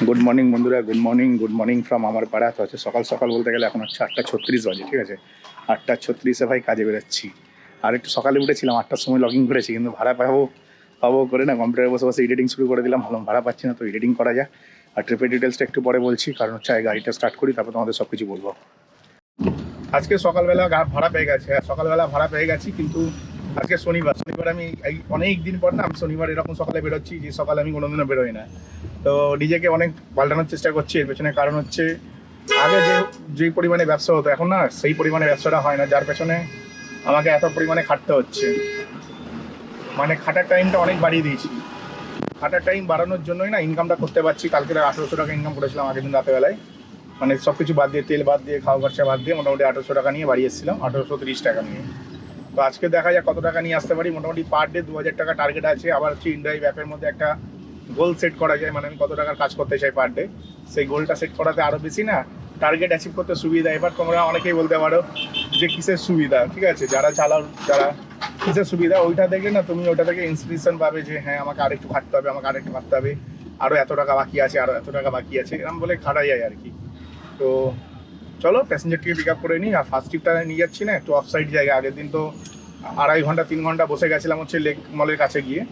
Good morning বন্ধুরা, good morning from আমার পাড়া। তো হচ্ছে সকাল সকাল বলতে গেলে এখন হচ্ছে 8:36 বাজে, ঠিক আছে। 8:36-এ ভাই কাজে বেরোচ্ছি। আর একটু সকালে উঠেছিলাম, 8টার সময় লগ ইন করেছি, কিন্তু ভাড়া পাবো করে না কম্পিউটারে বসে বসে এডিটিং শুরু করে দিলাম। ভালো ভাড়া পাচ্ছি না, তো এডিটিং করা যায়। আর ট্রিপের ডিটেলসটা একটু পরে বলছি, কারণ হচ্ছে গাড়িটা স্টার্ট করি, তারপর তোমাদের সব কিছু বলবো। আজকে সকালবেলা ভাড়া পেয়ে গেছে, সকালবেলা ভাড়া পেয়ে গেছি, কিন্তু আজকে শনিবার আমি অনেক দিন পর না, আমি শনিবার এরকম সকালে বেরোচ্ছি যে সকালে আমি কোনোদিনও বেরোই না। তো নিজেকে অনেক পাল্টানোর চেষ্টা করছি। এর পেছনে কারণ হচ্ছে আগে যেই পরিমাণে ব্যবসা হতো, এখন না সেই পরিমাণে ব্যবসাটা হয় না, যার পেছনে আমাকে এত পরিমাণে খাটতে হচ্ছে। মানে খাটার টাইমটা অনেক বাড়িয়ে দিয়েছি। খাটার টাইম বাড়ানোর জন্যই না ইনকামটা করতে পারছি। কালকে 1800 টাকা ইনকাম করেছিলাম আগের দিন রাতেবেলায়, মানে সব কিছু বাদ দিয়ে, তেল বাদ দিয়ে, খাওয়া খরচা বাদ দিয়ে মোটামুটি 1800 টাকা নিয়ে বাড়ি এসেছিলাম, 1830 টাকা নিয়ে। তো আজকে দেখা যাক কত টাকা নিয়ে আসতে পারি। মোটামুটি পার ডে 2000 টাকা টার্গেট আছে। আবার হচ্ছে ইনড্রাইভ অ্যাপের মধ্যে একটা গোল সেট করা যায়, মানে আমি কত টাকার কাজ করতে চাই পার ডে, সেই গোলটা সেট করাতে আরও বেশি না টার্গেট অ্যাচিভ করতে সুবিধা। এবার তোমরা অনেকেই বলতে পারো যে কিসের সুবিধা, ঠিক আছে, যারা কিসের সুবিধা ওইটা দেখলে না তুমি ওইটা থেকে ইন্সপিরেশন পাবে যে হ্যাঁ আমাকে আরেকটু খাটতে হবে, আরও এত টাকা বাকি আছে, এরকম বলে খাটা যায় আর কি। তো চলো প্যাসেঞ্জারটিকে পিক আপ করে নিই। আর ফার্স্ট ট্রিপটা নিয়ে যাচ্ছি না একটু অফ সাইড জায়গা। আগের দিন তো 2.5 ঘন্টা 3 ঘন্টা বসে গেছিলাম হচ্ছে লেক মলের কাছে গিয়ে।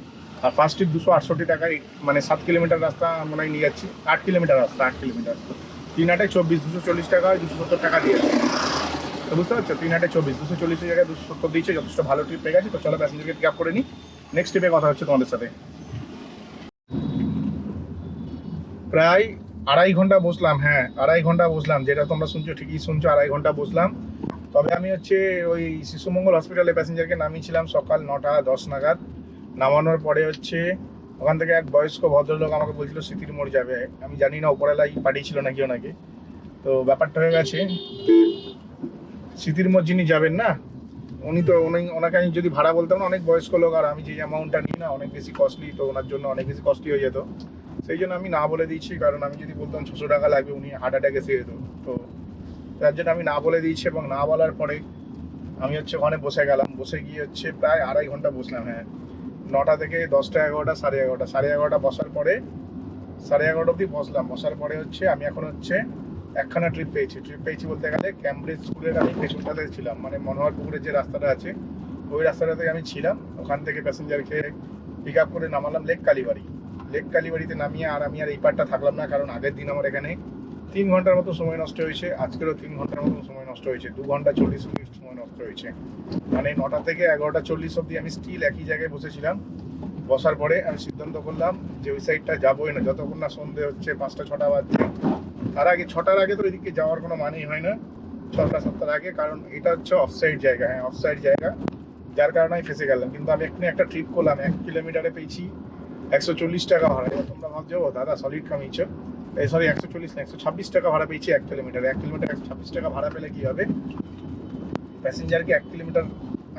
আর ফার্স্ট ট্রিপ 268 টাকায়, মানে 7 কিলোমিটার রাস্তা মনে হয় নিয়ে যাচ্ছি, 8 কিলোমিটার রাস্তা, 8 কিলোমিটার 3 24, 240 টাকা, 270 টাকা দিয়েছে। তো বুঝতে পারছো, 3 24, 240 জায়গায় 270 দিয়েছে, যথেষ্ট ভালো ট্রিপ পেয়ে গেছে। তো চলো প্যাসেঞ্জারকে পিক আপ করে নিই, নেক্সট ট্রিপে কথা হচ্ছে তোমাদের সাথে। প্রায় 2.5 ঘন্টা বসলাম, হ্যাঁ 2.5 ঘন্টা বসলাম, যেটা তোমরা শুনছো ঠিকই শুনছো, 2.5 ঘন্টা বসলাম। তবে আমি হচ্ছে ওই শিশুমঙ্গল হসপিটালে প্যাসেঞ্জারকে নামিয়েছিলাম সকাল 9:10 নাগাদ। নামানোর পরে হচ্ছে ওখান থেকে এক বয়স্ক ভদ্রলোক আমাকে বলছিল স্মৃতির মোড় যাবে। আমি জানি না ওপরবেলাই পাঠিয়েছিল নাকি ওনাকে। তো ব্যাপারটা হয়ে গেছে, স্মৃতির মোড় যিনি যাবেন না, ওনাকে আমি যদি ভাড়া বলতাম না, অনেক বয়স্ক লোক, আর আমি যে অ্যামাউন্টটা নিই না অনেক বেশি কস্টলি, তো ওনার জন্য অনেক বেশি কস্টলি হয়ে যেত। সেই জন্য আমি না বলে দিয়েছি, কারণ আমি যদি বলতাম 600 টাকা লাগবে, উনি হার্ট অ্যাটাকে এসে যেত। তো তার জন্য আমি না বলে দিয়েছি, এবং না বলার পরে আমি হচ্ছে ওখানে বসে গেলাম। বসে গিয়ে হচ্ছে প্রায় 2.5 ঘন্টা বসলাম, হ্যাঁ 9টা থেকে 10টা, 11টা, 11:30, 11:30 বসার পরে 11:30 অবধি বসলাম। বসার পরে হচ্ছে আমি এখন হচ্ছে একখানা ট্রিপ পেয়েছি বলতে গেলে ক্যামব্রিজ স্কুলের আমি পেছনটাতে ছিলাম, মানে মনোহর পুকুরের যে রাস্তাটা আছে ওই রাস্তাটাতে আমি ছিলাম। ওখান থেকে প্যাসেঞ্জারকে পিক আপ করে নামালাম লেক কালীবাড়িতে নামিয়ে। আর আমি আর এই পারটা থাকলাম না, কারণ আগের দিন আমার এখানে 3 ঘন্টার মতো সময় নষ্ট হয়েছে, আজকেরও 3 ঘন্টার মতো সময় নষ্ট হয়েছে, 2 ঘন্টা 40 মিনিট সময় নষ্ট হয়েছে। মানে 9টা থেকে 11:40 অবধি আমি স্টিল একই জায়গায় বসেছিলাম। বসার পরে আমি সিদ্ধান্ত করলাম যে ওই সাইডটা যাবোই না যতক্ষণ না সন্ধে হচ্ছে 5টা-6টা বাজছে। তার আগে 6টার আগে তো ওইদিকে যাওয়ার কোনো মানেই হয় না, 6টা-7টার আগে, কারণ এটা হচ্ছে অফসাইড জায়গা, হ্যাঁ অফসাইড জায়গা, যার কারণে আমি ফেসে গেলাম। কিন্তু আমি এক্ষুনি একটা ট্রিপ করলাম, 1 কিলোমিটারে পেয়েছি 140 টাকা ভাড়া। এবার তোমরা ভাবছো দাদা সলিড কামিয়েছো, সরি 140 না 126 টাকা ভাড়া পেয়েছি 1 কিলোমিটার। 126 টাকা ভাড়া পেলে কি হবে, প্যাসেঞ্জারকে 1 কিলোমিটার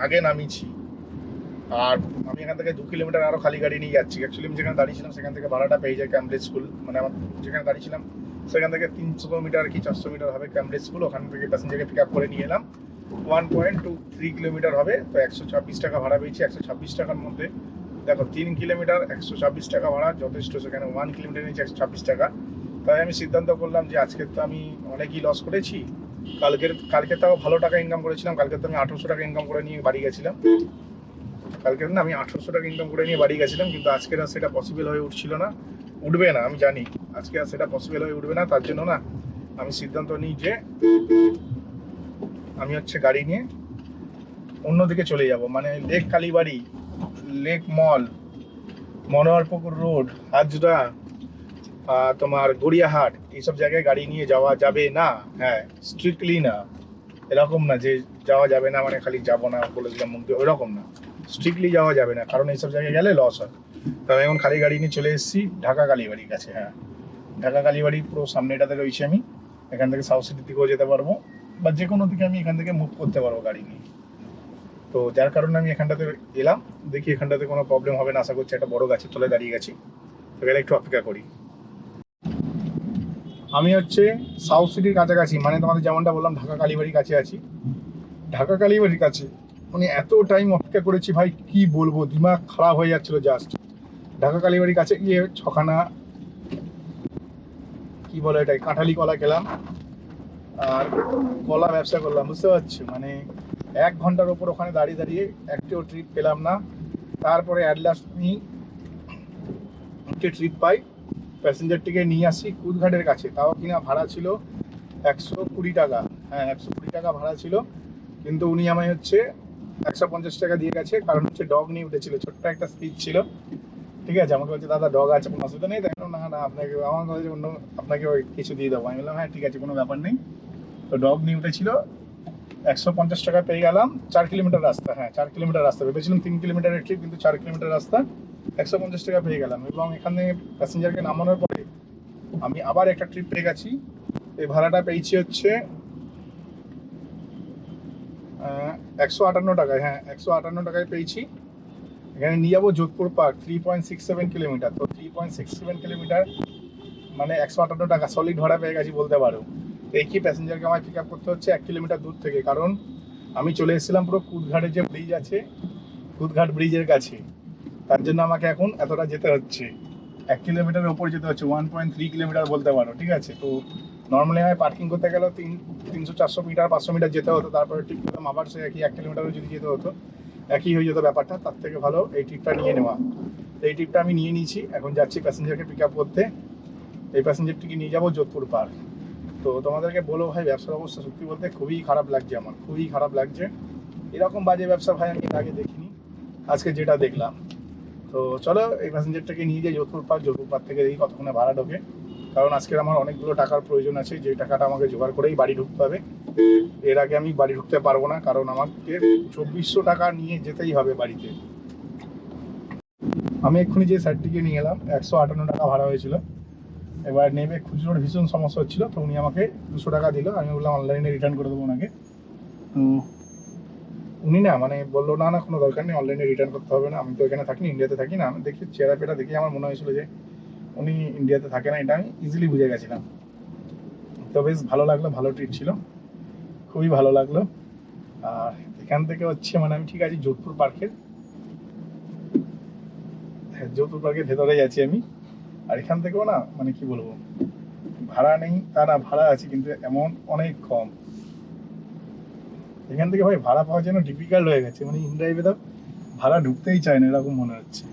আগে নামিয়েছি, আর আমি এখান থেকে 2 কিলোমিটার আরও খালি গাড়ি নিয়ে যাচ্ছি। অ্যাকচুয়ালি আমি যেখানে দাঁড়িয়েছিলাম সেখান থেকে ভাড়াটা পেয়ে যায় ক্যামব্রিজ স্কুল, মানে আমার যেখানে দাঁড়িয়েছিলাম সেখান থেকে 300 মিটার কি 400 মিটার হবে ক্যামব্রিজ স্কুল। ওখান থেকে প্যাসেঞ্জারকে পিক আপ করে নিয়ে এলাম, 1.23 কিলোমিটার হবে। তো 126 টাকা ভাড়া পেয়েছি। 126 টাকার মধ্যে দেখো 3 কিলোমিটার 126 টাকা ভাড়া যথেষ্ট, সেখানে 1 কিলোমিটার নিয়েছি 126 টাকা। তাই আমি সিদ্ধান্ত করলাম যে আজকে তো আমি অনেকই লস করেছি, কালকে তাও ভালো টাকা ইনকাম করেছিলাম। কালকে তো আমি 1800 টাকা ইনকাম করে নিয়ে বাড়ি গেছিলাম। আমি 1800 টাকা ইনকাম করে নিয়ে বাড়ি গেছিলাম, কিন্তু আজকের আর সেটা পসিবল হয়ে উঠবে না, আমি জানি আজকে আর সেটা পসিবল হয়ে উঠবে না। তার জন্য না আমি সিদ্ধান্ত নিই যে আমি হচ্ছে গাড়ি নিয়ে অন্যদিকে চলে যাব, মানে লেক কালীবাড়ি, লেক মল, মনোহরপুকুর রোড, হাজরা, তোমার গড়িয়াহাট, এইসব জায়গায় গাড়ি নিয়ে যাওয়া যাবে না। হ্যাঁ স্ট্রিক্টলি না, এরকম না যে যাওয়া যাবে না মানে খালি যাবো না বলেছিলাম মুখ দিয়ে, ওইরকম না, স্ট্রিক্টলি যাওয়া যাবে না, কারণ এইসব জায়গায় গেলে লস হয়। তো আমি এখন খালি গাড়ি নিয়ে চলে এসেছি ঢাকা কালীবাড়ির কাছে। হ্যাঁ ঢাকা কালীবাড়ি পুরো সামনেটাতে রয়েছে। আমি এখান থেকে সাউথ সিটির দিকেও যেতে পারবো, বা যে কোনো দিকে আমি এখান থেকে মুভ করতে পারবো গাড়ি নিয়ে। তো যার কারণে আমি এখানটাতে এলাম, দেখি এখানটাতে কোনো প্রবলেম হবে না আশা করছি। একটা বড় গাছের তলে দাঁড়িয়ে গেছি, তো গেলে একটু অপেক্ষা করি। আমি হচ্ছে সাউথ সিটির কাছাকাছি, মানে তোমাদের যেমনটা বললাম ঢাকা কালীবাড়ির কাছে আছি। ঢাকা কালীবাড়ির কাছে মানে এত টাইম অপেক্ষা করেছি ভাই, কি বলবো, দিমাগ খারাপ হয়ে যাচ্ছিল জাস্ট। ঢাকা কালীবাড়ির কাছে গিয়ে ছখানা কি বলে এটা, কাঁঠালি কলা খেলাম আর কলা ব্যবসা করলাম, বুঝতে পারছো? মানে 1 ঘন্টার ওপর ওখানে দাঁড়িয়ে দাঁড়িয়ে একটিও ট্রিপ পেলাম না। তারপরে অ্যাট লাস্ট আমি একটি ট্রিপ পাই, প্যাসেঞ্জারটিকে নিয়ে আসি কুদঘাটের কাছে, তাও কিনা ভাড়া ছিল 120 টাকা। হ্যাঁ, 120 টাকা ভাড়া ছিল, কিন্তু উনি আমায় হচ্ছে 150 টাকা দিয়ে গেছে, কারণ হচ্ছে ডগ নিয়ে উঠেছিল, ছোট্ট একটা স্পিচ ছিল। ঠিক আছে, আমাকে বলছে দাদা ডগ আছে, কোনো অসুবিধা নেই। দেখো না না, আপনাকে আমার কাছে অন্য আপনাকে ওই কিছু দিয়ে দেবো। আমি বললাম হ্যাঁ ঠিক আছে, কোনো ব্যাপার নেই। তো ডগ নিয়ে উঠেছিল, 150 টাকা পেয়ে গেলাম। 4 কিলোমিটার রাস্তা, হ্যাঁ 4 কিলোমিটার রাস্তা, ভেবেছিলাম 3 কিলোমিটারের ট্রিপ, কিন্তু 4 কিলোমিটার রাস্তা, 150 টাকা পেয়ে গেলাম। এবং এখানে প্যাসেঞ্জারকে নামানোর পরে আমি আবার একটা ট্রিপ পেয়ে গেছি। এই ভাড়াটা পেয়েছি হচ্ছে 158 টাকায়, হ্যাঁ 158 টাকায় পেয়েছি। এখানে নিয়ে যাবো যোধপুর পার্ক, 3.67 কিলোমিটার। তো 3.67 কিলোমিটার মানে 158 টাকা সলিড ভাড়া পেয়ে গেছি বলতে পারো। এই কি প্যাসেঞ্জারকে আমায় পিক আপ করতে হচ্ছে 1 কিলোমিটার দূর থেকে, কারণ আমি চলে এসেছিলাম পুরো কুদঘাটের যে ব্রিজ আছে, কুদঘাট ব্রিজের কাছে। তার জন্য আমাকে এখন এতটা যেতে হচ্ছে, 1 কিলোমিটারের ওপর যেতে হচ্ছে, 1.3 কিলোমিটার বলতে পারো। ঠিক আছে, তো নর্মালি আমি পার্কিং করতে গেলেও 300-400 মিটার 500 মিটার যেতে হতো, তারপরে ঠিক করলাম আবার সে একই 1 কিলোমিটারও যদি যেতে হতো, একই হয়ে যেত ব্যাপারটা। তার থেকে ভালো এই ট্রিপটা নিয়ে নেওয়া। তো এই ট্রিপটা আমি নিয়ে নিয়েছি, এখন যাচ্ছি প্যাসেঞ্জারকে পিক আপ করতে। এই প্যাসেঞ্জারটিকে নিয়ে যাবো যোধপুর পার্ক। তো তোমাদেরকে বলো ভাই, ব্যবসার অবস্থা সত্যি বলতে খুবই খারাপ লাগছে, আমার খুবই খারাপ লাগছে। এরকম বাজে ব্যবসা ভাই আমি এর আগে দেখিনি, আজকে যেটা দেখলাম। তো চলো এই প্যাসেঞ্জারটাকে নিয়ে যাই যোধপুর পার্ক। যোধপুর পার্ক থেকে দেখি কতক্ষণে ভাড়া ঢোকে, কারণ আজকে আমার অনেকগুলো টাকার প্রয়োজন আছে, যে টাকাটা আমাকে জোগাড় করেই বাড়ি ঢুকতে হবে। এর আগে আমি বাড়ি ঢুকতে পারবো না, কারণ আমাকে 2400 টাকা নিয়ে যেতেই হবে বাড়িতে। আমি এক্ষুনি যে সাইডটিকে নিয়ে এলাম, 158 টাকা ভাড়া হয়েছিল। এবার নেবে খুচরোর ভীষণ সমস্যা হচ্ছিল, তো উনি আমাকে 200 টাকা দিল। আমি বললাম অনলাইনে রিটার্ন করে দেবো ওনাকে। তো উনি না মানে বললো না না কোনো দরকার নেই, অনলাইনে রিটার্ন করতে হবে না, আমি তো এখানে থাকি না, ইন্ডিয়াতে থাকি না। আমি দেখি চেহারা পেটা দেখে আমার মনে হয়েছিল যে উনি ইন্ডিয়াতে থাকে না, এটা আমি ইজিলি বুঝে গেছিলাম। তো বেশ ভালো লাগলো, ভালো ট্রিট ছিল, খুবই ভালো লাগলো। আর এখান থেকে হচ্ছে মানে আমি ঠিক আছি যোধপুর পার্কের, হ্যাঁ যোধপুর পার্কের ভেতরে যাচ্ছি আমি। আর এখান থেকেও না মানে কি বলবো, ভাড়া নেই তা না, ভাড়া আছে কিন্তু এমন অনেক কম। এখান থেকে ভাই ভাড়া পাওয়া যেন ডিফিকাল্ট হয়ে গেছে, মানে ইনড্রাইভে তো ভাড়া ঢুকতেই চায় না এরকম মনে হচ্ছে।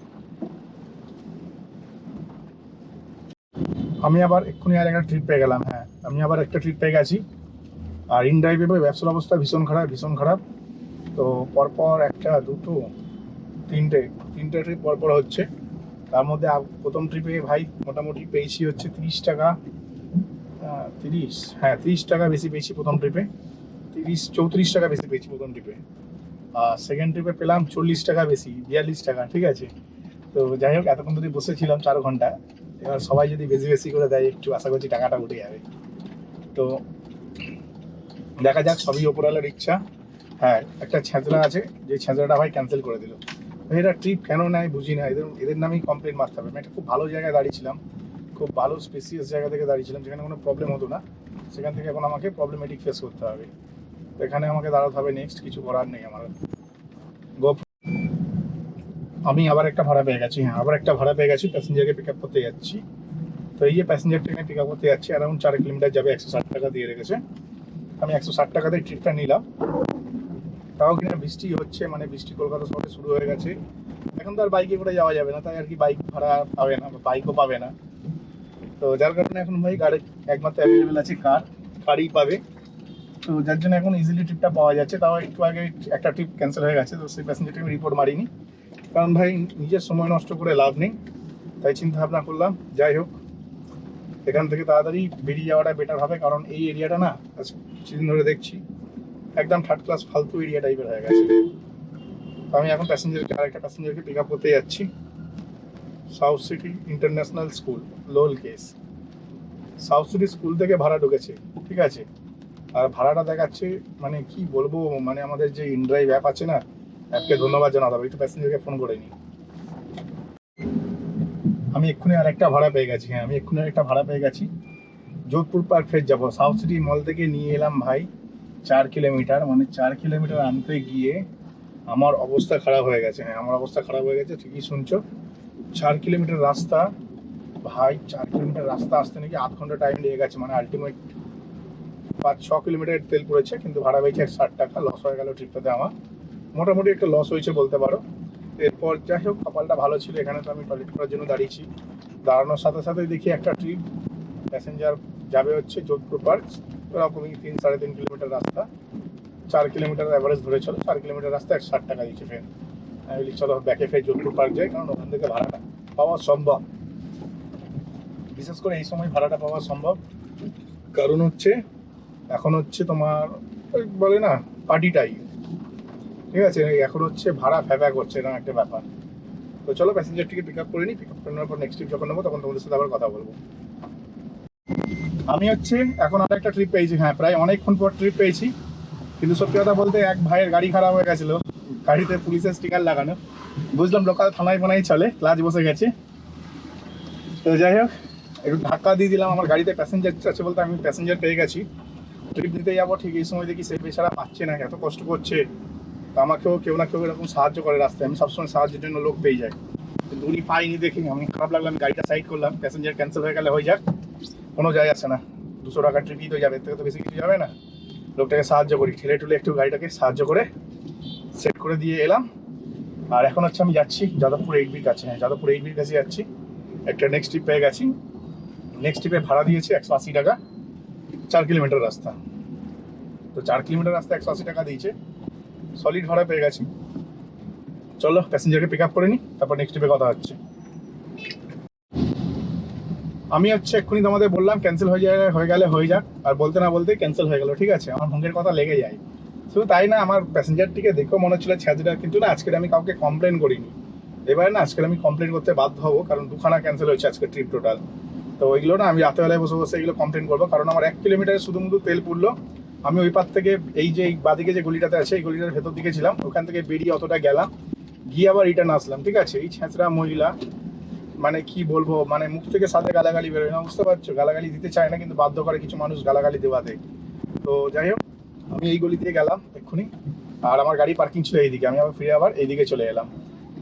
আমি আবার এক্ষুনি আর একটা ট্রিপ পেয়ে গেলাম, হ্যাঁ আমি আবার একটা ট্রিপ পেয়ে গেছি। আর ইনড্রাইভে ভাই ব্যবসার অবস্থা ভীষণ খারাপ, ভীষণ খারাপ। তো পরপর একটা দুটো তিনটে ট্রিপ পরপর হচ্ছে। তার মধ্যে প্রথম ট্রিপে ভাই মোটামুটি পেয়েছি হচ্ছে 30 টাকা, 30 টাকা বেশি পেয়েছি প্রথম ট্রিপে, 34 টাকা বেশি পেয়েছি প্রথম ট্রিপে। আর সেকেন্ড ট্রিপে পেলাম 40 টাকা বেশি, 42 টাকা। ঠিক আছে, তো যাই হোক এতক্ষণ যদি বসেছিলাম 4 ঘন্টা, এবার সবাই যদি বেশি বেশি করে দেয় একটু, আশা করছি টাকাটা উঠে যাবে। তো দেখা যাক, সবই ওপরওয়ালার ইচ্ছা। হ্যাঁ একটা ছেঁচড়া আছে, যে ছেঁচড়াটা ভাই ক্যান্সেল করে দিল। এরা ট্রিপ কেন নেয় বুঝি না, এদের নামেই কমপ্লেন মারতে হবে। আমি একটা খুব ভালো জায়গায় দাঁড়িয়েছিলাম, খুব ভালো স্পেসিয়াস জায়গা থেকে দাঁড়িয়েছিলাম, যেখানে কোনো প্রবলেম হতো না, সেখান থেকে এখন আমাকে প্রবলেমেটিক ফেস করতে হবে। তো এখানে আমাকে দাঁড়াতে হবে, নেক্সট কিছু করার নেই আমার। আমি আবার একটা ভাড়া পেয়ে গেছি, হ্যাঁ আবার একটা ভাড়া পেয়ে গেছি, প্যাসেঞ্জারকে পিক আপ করতে যাচ্ছি। তো এই যে প্যাসেঞ্জারটাকে পিক আপ করতে যাচ্ছি, অ্যারাউন্ড 4 কিলোমিটার যাবে, 160 টাকা দিয়ে রেখেছে। আমি 160 টাকাতে ট্রিপটা নিলাম। তাও কিনা বৃষ্টি হচ্ছে, মানে বৃষ্টি কলকাতা শহরে শুরু হয়ে গেছে। এখন তো আর বাইকে করে যাওয়া যাবে না, তাই আর কি বাইক ভাড়া পাবে না, বাইকও পাবে না। তো যার কারণে এখন ভাই গাড়ি একমাত্র অ্যাভেলেবেল আছে কারই পাবে। তো যার জন্য এখন ইজিলি ট্রিপটা পাওয়া যাচ্ছে। তাও একটু আগে একটা ট্রিপ ক্যান্সেল হয়ে গেছে, তো সেই প্যাসেঞ্জারকে আমি রিপোর্ট মারিনি, কারণ ভাই নিজের সময় নষ্ট করে লাভ নেই। তাই চিন্তা ভাবনা করলাম যাই হোক এখান থেকে তাড়াতাড়ি বেরিয়ে যাওয়াটা বেটার হবে, কারণ এই এরিয়াটা না কিছুদিন ধরে দেখছি একদম থার্ড ক্লাস ফালতু এরিয়া টাইপের হয়ে গেছে। তো আমি এখন আরেকটা প্যাসেঞ্জারকে পিক আপ করতে যাচ্ছি, south city international school, লোল case. South city school থেকে ভাড়া ঢুকেছে, ঠিক আছে। আর ভাড়াটা দেখাচ্ছে মানে কি বলবো, মানে আমাদের যে ইনড্রাইভ অ্যাপ আছে না, অ্যাপকে ধন্যবাদ জানাতে হবে। একটু প্যাসেঞ্জারকে ফোন করে নিই। আমি এক্ষুনি আরেকটা ভাড়া পেয়ে গেছি, হ্যাঁ আমি এক্ষুনি আরেকটা ভাড়া পেয়ে গেছি। যোধপুর পার্ক ফের যাবো। সাউথ সিটি মল থেকে নিয়ে এলাম ভাই 4 কিলোমিটার, মানে 4 কিলোমিটার আনতে গিয়ে আমার অবস্থা খারাপ হয়ে গেছে। হ্যাঁ আমার অবস্থা খারাপ হয়ে গেছে, ঠিকই শুনছো। 4 কিলোমিটার রাস্তা ভাই 4 কিলোমিটার রাস্তা আসতে নাকি আধ ঘন্টা টাইম লেগে গেছে, মানে আলটিমেট 5-6 কিলোমিটার তেল পড়েছে, কিন্তু ভাড়া পেয়েছে 60 টাকা। লস হয়ে গেল ট্রিপটাতে আমার, মোটামুটি একটা লস হয়েছে বলতে পারো। এরপর যাই হোক, কপালটা ভালো ছিল, এখানে তো আমি টয়লেট করার জন্য দাঁড়িয়েছি। দাঁড়ানোর সাথে সাথে দেখি একটা ট্রিপ প্যাসেঞ্জার যাবে হচ্ছে যোধপুর পার্ক, ওরকমই 3-3.5 কিলোমিটার রাস্তা, 4 কিলোমিটার অ্যাভারেজ ধরে চলো, 4 কিলোমিটার রাস্তা 160 টাকা দিচ্ছে ফের। আমি বলি চলো ব্যাকে ফের যোধপুর পার্ক যাই, কারণ ওখান থেকে ভাড়াটা পাওয়া সম্ভব, বিশেষ করে এই সময় ভাড়াটা পাওয়া সম্ভব। কারণ হচ্ছে এখন হচ্ছে তোমার ওই বলে না পার্টি টাইম, ঠিক আছে, এখন হচ্ছে ভাড়া ফ্যাফা করছে, এরকম একটা ব্যাপার। তো চলো প্যাসেঞ্জারটিকে পিক আপ করে নিই, পিক আপ করে নেওয়ার পর নেক্সট ট্রিপ যখন নেবো তখন তোমাদের সাথে আবার কথা বলবো। আমি হচ্ছে এখন আর একটা ট্রিপ পেয়েছি, হ্যাঁ প্রায় অনেকক্ষণ পর ট্রিপ পেয়েছি, কিন্তু সত্যি কথা বলতে এক ভাইয়ের গাড়ি খারাপ হয়ে গেছিলো, গাড়িতে পুলিশের স্টিকার লাগানো, বুঝলাম লোকাল থানায় বানাই চলে, ক্লাচ বসে গেছে। তো যাই হোক, একটু ধাক্কা দিয়ে দিলাম, আমার গাড়িতে প্যাসেঞ্জার আছে বলতে আমি প্যাসেঞ্জার পেয়ে গেছি। ট্রিপ দিতে যাবো ঠিক এই সময় দেখি সে বেচারা পাচ্ছে না, এত কষ্ট করছে। তো আমাকেও কেউ না কেউ এরকম সাহায্য করে রাস্তায়, আমি সবসময় সাহায্যের জন্য লোক পেয়ে যাই, কিন্তু উনি পাইনি দেখে আমি খারাপ লাগলো, আমি গাড়িটা সাইড করলাম। প্যাসেঞ্জার ক্যান্সেল হয়ে গেলে হয়ে যাক, কোনো যায় আসে না, 200 টাকা ট্রিপই তো যাবে, এর থেকে তো বেশি কিছু যাবে না। লোকটাকে সাহায্য করি, ঠেলে টুলে একটু গাড়িটাকে সাহায্য করে সেট করে দিয়ে এলাম। আর এখন হচ্ছে আমি যাচ্ছি যাদবপুর 8B কাছে, হ্যাঁ যাদবপুর 8B কাছে যাচ্ছি। একটা নেক্সট ট্রিপ পেয়ে গেছি, নেক্সট ট্রিপে ভাড়া দিয়েছি 180 টাকা, 4 কিলোমিটার রাস্তা। তো 4 কিলোমিটার রাস্তা 180 টাকা দিয়েছে, সলিড ভাড়া পেয়ে গেছি। চলো প্যাসেঞ্জারকে পিক আপ করে নিই, তারপর নেক্সট ট্রিপে কথা হচ্ছে। আমি হচ্ছে এক্ষুনি তোমাদের বললাম ক্যান্সেল হয়ে গেলে হয়ে যাক, আর বলতে না বলতেই ক্যান্সেল হয়ে গেল, ঠিক আছে, আমার ভঙ্গের কথা লেগে যায়। শুধু তাই না, আমার প্যাসেঞ্জারটিকে দেখেও মনে হচ্ছিল ছ্যাঁচড়া, কিন্তু না আজকের আমি কাউকে কমপ্লেন করিনি। এবারে না আজকের আমি কমপ্লেন করতে বাধ্য হবো, কারণ 2খানা ক্যান্সেল হয়েছে আজকে ট্রিপ টোটাল। তো ওইগুলো না আমি রাতেবেলায় বসে বসে এগুলো কমপ্লেন করবো, কারণ আমার 1 কিলোমিটারে শুধু তেল পুড়লো। আমি ওই পার থেকে এই যে বাদিকে যে গলিটাতে আছে, এই গলিটার ভেতর দিকে ছিলাম, ওখান থেকে বেরিয়ে অতটা গেলাম, গিয়ে আবার রিটার্ন আসলাম, ঠিক আছে। এই ছ্যাঁচড়া মহিলা, মানে কি বলবো, মানে মুখ থেকে সাথে গালাগালি বেরোয় না, বুঝতে পারছো, গালাগালি দিতে চায় না কিন্তু বাধ্য করে কিছু মানুষ গালাগালি দেওয়াতে। তো যাই হোক, আমি এই গলি দিয়ে গেলাম এক্ষুনি, আর আমার গাড়ি পার্কিং ছিল এইদিকে, আমি আবার ফিরে আবার এইদিকে চলে এলাম।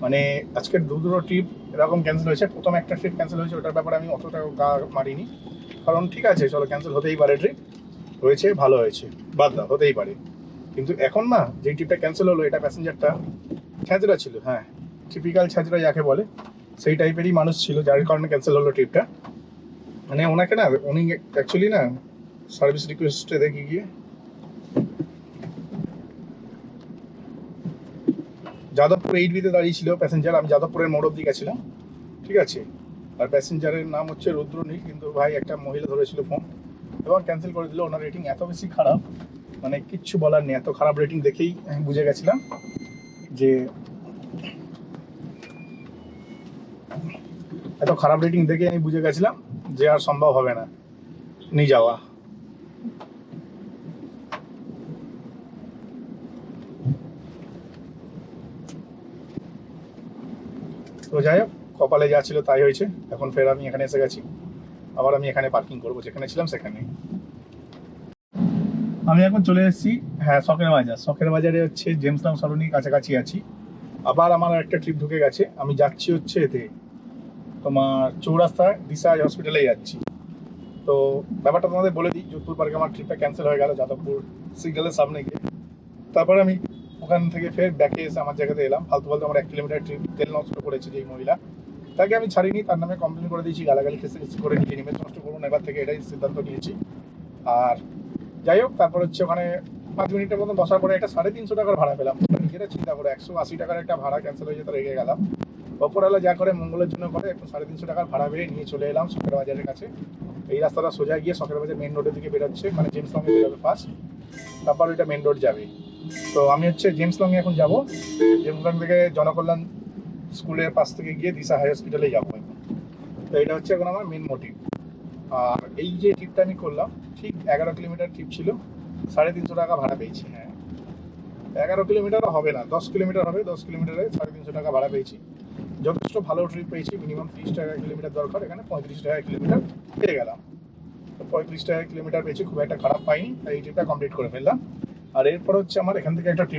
মানে আজকের দুটো ট্রিপ এরকম ক্যান্সেল হয়েছে। প্রথম একটা ট্রিপ ক্যান্সেল হয়েছে, ওটার ব্যাপারে আমি অতটা গা মারিনি, কারণ ঠিক আছে চলো ক্যান্সেল হতেই পারে, ট্রিপ হয়েছে ভালো হয়েছে, বাদ দাও, হতেই পারে। কিন্তু এখন না যেই ট্রিপটা ক্যান্সেল হলো, এটা প্যাসেঞ্জারটা ছ্যাঁচড়া ছিল, হ্যাঁ টিপিক্যাল ছ্যাঁচড়া যাকে বলে, সেই টাইপেরই মানুষ ছিল, যার কারণে ক্যান্সেল হলো ট্রিপটা। মানে ওনাকে না, উনি অ্যাকচুয়ালি না সার্ভিস রিকোয়েস্টে দেখি গিয়ে যাদবপুর 8Bতে দাঁড়িয়েছিল প্যাসেঞ্জার, আমি যাদবপুরের মোড় অব্দি গেছিলাম, ঠিক আছে। আর প্যাসেঞ্জারের নাম হচ্ছে রুদ্রনীল, কিন্তু ভাই একটা মহিলা ধরেছিল ফোন এবং ক্যান্সেল করে দিল। ওনার রেটিং এত বেশি খারাপ, মানে কিচ্ছু বলার নেই, এত খারাপ রেটিং দেখেই আমি বুঝে গেছিলাম যে এত খারাপ রেটিং দেখে আমি বুঝে গেছিলাম যে আর সম্ভব হবে না নিয়ে যাওয়া। তো যাই হোক, কপালে যা ছিল তাই হয়েছে। এখন ফের আমি এখানে এসে গেছি, আবার আমি এখানে পার্কিং করবো, যেখানে ছিলাম সেখানে। আমি এখন চলে এসেছি, হ্যাঁ শখের বাজার। শখের বাজারে হচ্ছে জেমস টাউন সরণির কাছাকাছি আছি। আবার আমার একটা ট্রিপ ঢুকে গেছে, আমি যাচ্ছি হচ্ছে এতে তোমার চৌরাস্তায় দিশা হসপিটালে যাচ্ছি। তো ব্যাপারটা তোমাদের বলে দিই, যোধপুর পার্কে আমার ট্রিপটা ক্যান্সেল হয়ে গেল যাদবপুর সিগন্যালের সামনে গিয়ে। তারপরে আমি ওখান থেকে ফের ব্যাকে এসে আমার জায়গাতে এলাম। ফালতু ফালতু আমার 1 কিলোমিটার ট্রিপ তেল নষ্ট করেছে যেই মহিলা, তাকে আমি ছাড়িনি, তার নামে কমপ্লেন করে দিয়েছি, গালাগালি খেসে করে নিজে ইমেজ নষ্ট করুন, এবার থেকে এটাই সিদ্ধান্ত নিয়েছি। আর যাই হোক, তারপর হচ্ছে ওখানে 5 মিনিটের মতো বসার পরে একটা 350 টাকার ভাড়া পেলাম। নিজেরা চিন্তা করে 180 টাকার একটা ভাড়া ক্যান্সেল হয়ে যেতে রেগে গেলাম। ওপরওয়ালা যা করে মঙ্গলের জন্য করে, একটু 350 টাকার ভাড়া বেড়ে নিয়ে চলে এলাম শখের বাজারের কাছে। এই রাস্তাটা সোজা গিয়ে শখের বাজার মেন রোডের দিকে বেরোচ্ছে, মানে জেমস লংয়ে বেরোবে ফার্স্ট, তারপর ওইটা মেন রোড যাবে। তো আমি হচ্ছে জেমস লংয়ে এখন যাবো, জেমস লং থেকে জনকল্যাণ স্কুলের পাশ থেকে গিয়ে দিশা হাই হসপিটালে যাবো এখন। তো এটা হচ্ছে এখন আমার মেন মোটিভ। আর এই যে ট্রিপটা আমি করলাম, ঠিক 11 কিলোমিটার ট্রিপ ছিল, 350 টাকা ভাড়া পেয়েছি। হ্যাঁ 11 কিলোমিটারও হবে না, 10 কিলোমিটার হবে, 10 কিলোমিটারে 350 টাকা ভাড়া পেয়েছি। যথেষ্ট ভালো ট্রিপ পেয়েছি, মিনিমাম 30 টাকা কিলোমিটার দরকার, এখানে 35 টাকা কিলোমিটার পেয়ে গেলাম। তো 35 টাকা কিলোমিটার পেয়েছি, খুব একটা খারাপ পাইনি, তাই এই ট্রিপটা কমপ্লিট করে ফেললাম। আর এরপর হচ্ছে আমার এখান থেকে একটা ট্রিপ